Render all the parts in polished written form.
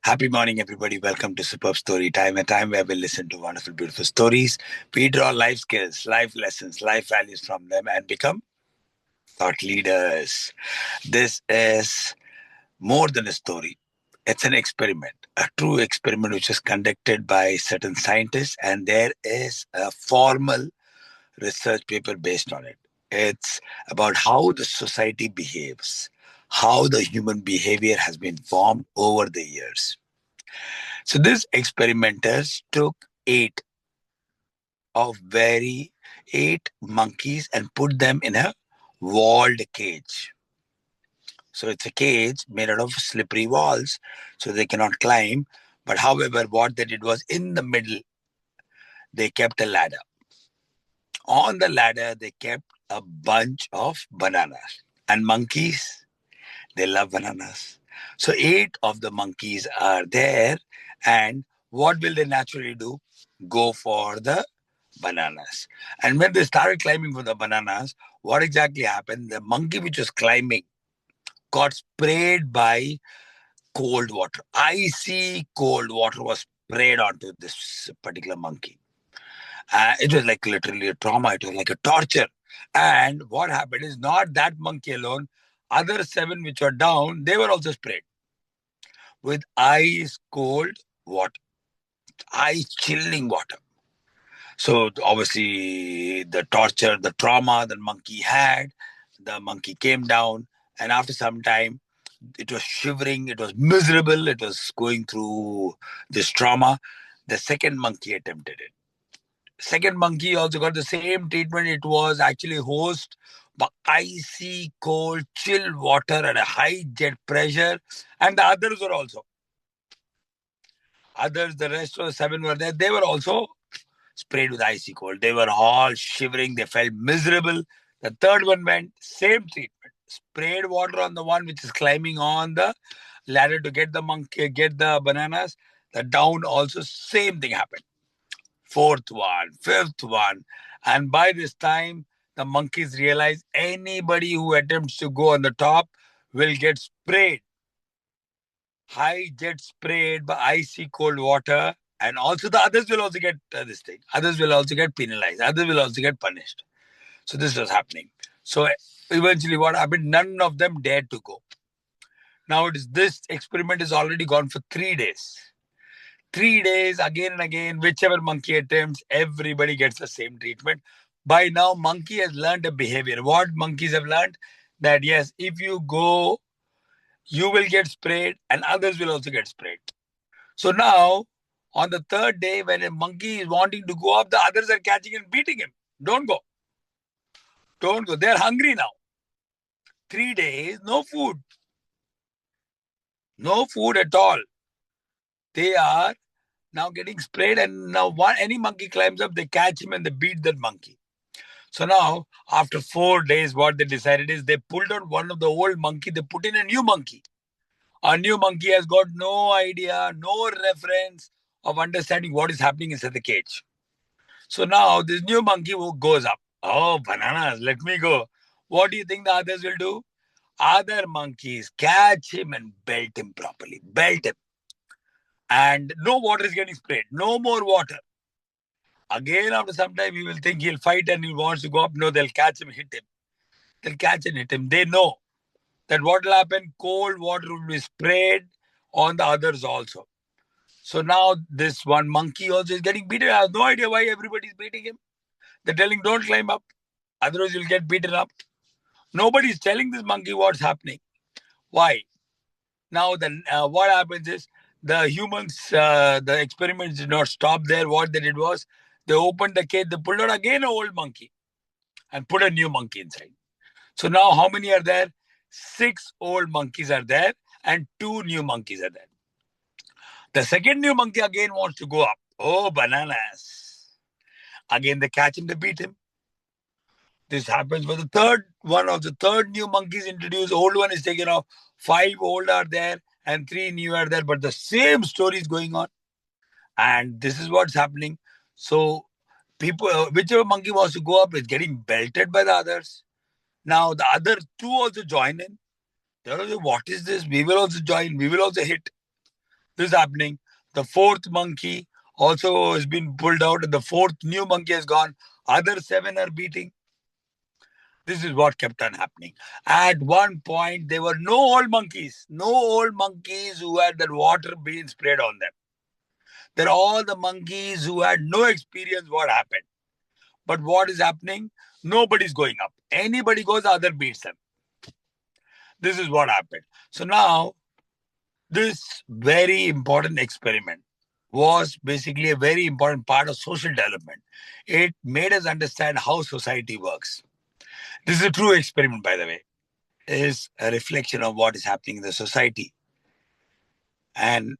Happy morning, everybody. Welcome to Superb Story Time, a time where we listen to wonderful, beautiful stories. We draw life skills, life lessons, life values from them and become thought leaders. This is more than a story. It's an experiment, a true experiment which is conducted by certain scientists, and there is a formal research paper based on it. It's about how the society behaves, how the human behavior has been formed over the years. So these experimenters took of very eight monkeys and put them in a walled cage. So it's a cage made out of slippery walls, so they cannot climb. But however, what they did was in the middle, they kept a ladder. On the ladder, they kept a bunch of bananas. And monkeys, they love bananas. So eight of the monkeys are there. And what will they naturally do? Go for the bananas. And when they started climbing for the bananas, what exactly happened? The monkey which was climbing got sprayed by cold water. Icy cold water was sprayed onto this particular monkey. It was like literally a trauma. It was like a torture. And what happened is not that monkey alone. Other seven which were down, they were also sprayed with ice cold water, ice chilling water. So obviously the torture, the trauma the monkey had, the monkey came down, and after some time, it was shivering, it was miserable, it was going through this trauma. The second monkey attempted it. Second monkey also got the same treatment. It was actually hosed by icy, cold, chill water at a high jet pressure, and the others were also. Others, the rest of the seven were there. They were also sprayed with icy cold. They were all shivering. They felt miserable. The third one went, same treatment. Sprayed water on the one which is climbing on the ladder to get the monkey, get the bananas. The down also, same thing happened. Fourth one, fifth one. And by this time, the monkeys realize anybody who attempts to go on the top will get sprayed. High jet sprayed by icy cold water, and also the others will also get this thing. Others will also get penalized. Others will also get punished. So this was happening. So eventually, what happened? None of them dared to go. Now it is this experiment is already gone for 3 days. 3 days again and again, whichever monkey attempts, everybody gets the same treatment. By now, monkey has learned a behavior. What monkeys have learned? That yes, if you go, you will get sprayed and others will also get sprayed. So now, on the third day, when a monkey is wanting to go up, the others are catching and beating him. Don't go. Don't go. They're hungry now. 3 days, no food. No food at all. They are now getting sprayed, and now any monkey climbs up, they catch him and they beat that monkey. So now, after 4 days, what they decided is they pulled out one of the old monkey, they put in a new monkey. A new monkey has got no idea, no reference of understanding what is happening inside the cage. So now this new monkey goes up. Oh, bananas, let me go. What do you think the others will do? Other monkeys catch him and belt him properly. Belt him. And no water is getting sprayed. No more water. Again, after some time, he will think he'll fight and he wants to go up. No, they'll catch him, hit him. They'll catch and hit him. They know that what will happen, cold water will be sprayed on the others also. So now this one monkey also is getting beaten. I have no idea why everybody is beating him. They're telling, don't climb up. Otherwise, you'll get beaten up. Nobody is telling this monkey what's happening. Why? Now, then, what happens is the humans, the experiments did not stop there. What they did was they opened the cage, they pulled out again an old monkey and put a new monkey inside. So now, how many are there? 6 old monkeys are there and 2 new monkeys are there. The second new monkey again wants to go up. Oh, bananas. Again, they catch him, they beat him. This happens for the third one of the third new monkeys introduced. Old one is taken off. 5 old are there and 3 new are there. But the same story is going on. And this is what's happening. So people, whichever monkey wants to go up is getting belted by the others. Now the other 2 also join in. They're also, what is this? We will also join. We will also hit. This is happening. The fourth monkey also has been pulled out, and the fourth new monkey has gone. Other 7 are beating. This is what kept on happening. At one point, there were no old monkeys who had that water being sprayed on them. They're all the monkeys who had no experience what happened. But what is happening? Nobody's going up. Anybody goes, the other beats them. This is what happened. So now, this very important experiment was basically a very important part of social development. It made us understand how society works. This is a true experiment, by the way. It is a reflection of what is happening in the society. And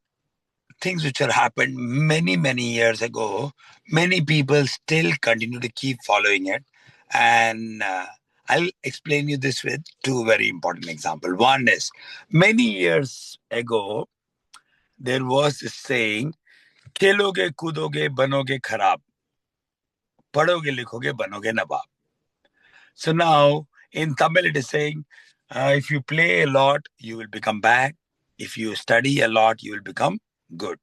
things which have happened many, many years ago, many people still continue to keep following it. And I'll explain you this with 2 very important examples. One is, many years ago, there was this saying, खेलोगे कूदोगे बनोगे खराब, पढ़ोगे लिखोगे बनोगे नवाब. So now, in Tamil it is saying, if you play a lot, you will become bad. If you study a lot, you will become good.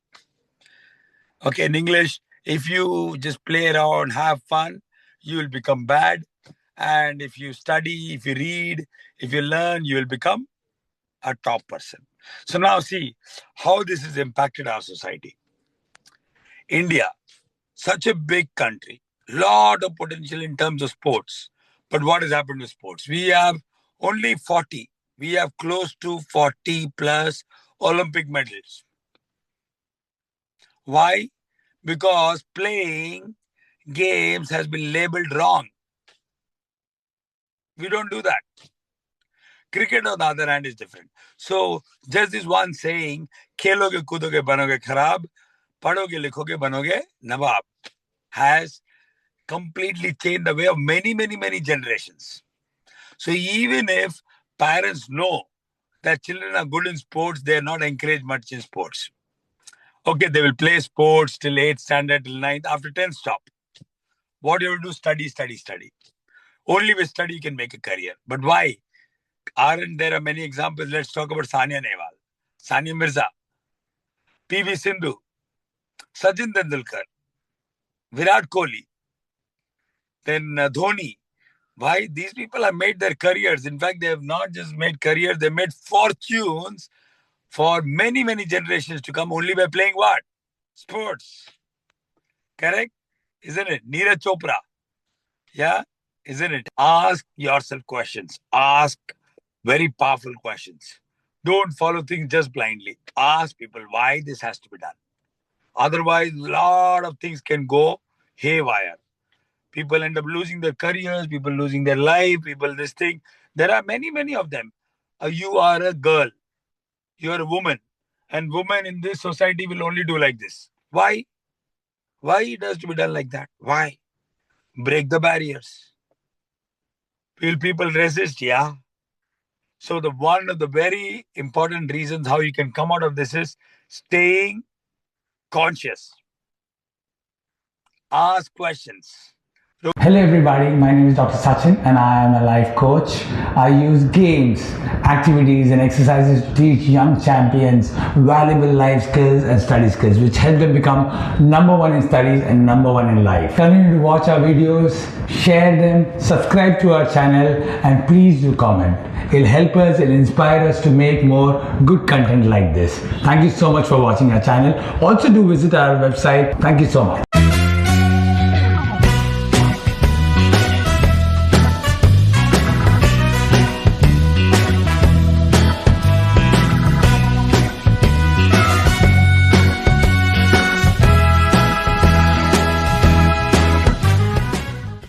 Okay, in English, if you just play around, have fun, you will become bad. And if you study, if you read, if you learn, you will become a top person. So now see how this has impacted our society. India, such a big country, lot of potential in terms of sports. But what has happened to sports? We have only 40. We have close to 40 plus Olympic medals. Why? Because playing games has been labeled wrong. We don't do that. Cricket, on the other hand, is different. So, just this one saying, खेलोगे कूदोगे बनोगे खराब, पढ़ोगे लिखोगे बनोगे नवाब, has completely changed the way of many, many, many generations. So, even if parents know that children are good in sports, they are not encouraged much in sports. Okay, they will play sports till 8th standard, till 9th. After 10th, stop. What you have to do? Study, study, study. Only with study you can make a career. But why? Aren't there many examples? Let's talk about Sania Nehwal, Sania Mirza, PV Sindhu, Sachin Tendulkar, Virat Kohli, then Dhoni. Why? These people have made their careers. In fact, they have not just made careers, they made fortunes for many, many generations to come only by playing what? Sports. Correct? Isn't it? Neeraj Chopra. Yeah? Isn't it? Ask yourself questions. Ask very powerful questions. Don't follow things just blindly. Ask people why this has to be done. Otherwise, a lot of things can go haywire. People end up losing their careers, people losing their life, people this thing. There are many, many of them. You are a girl. You are a woman. And women in this society will only do like this. Why? Why it has to be done like that? Why? Break the barriers. Will people resist? Yeah. So the one of the very important reasons how you can come out of this is staying conscious. Ask questions. Hello everybody, my name is Dr. Sachin and I am a life coach. I use games, activities and exercises to teach young champions valuable life skills and study skills which help them become number one in studies and number one in life. Continue to watch our videos, share them, subscribe to our channel and please do comment. It'll help us, it'll inspire us to make more good content like this. Thank you so much for watching our channel. Also do visit our website. Thank you so much.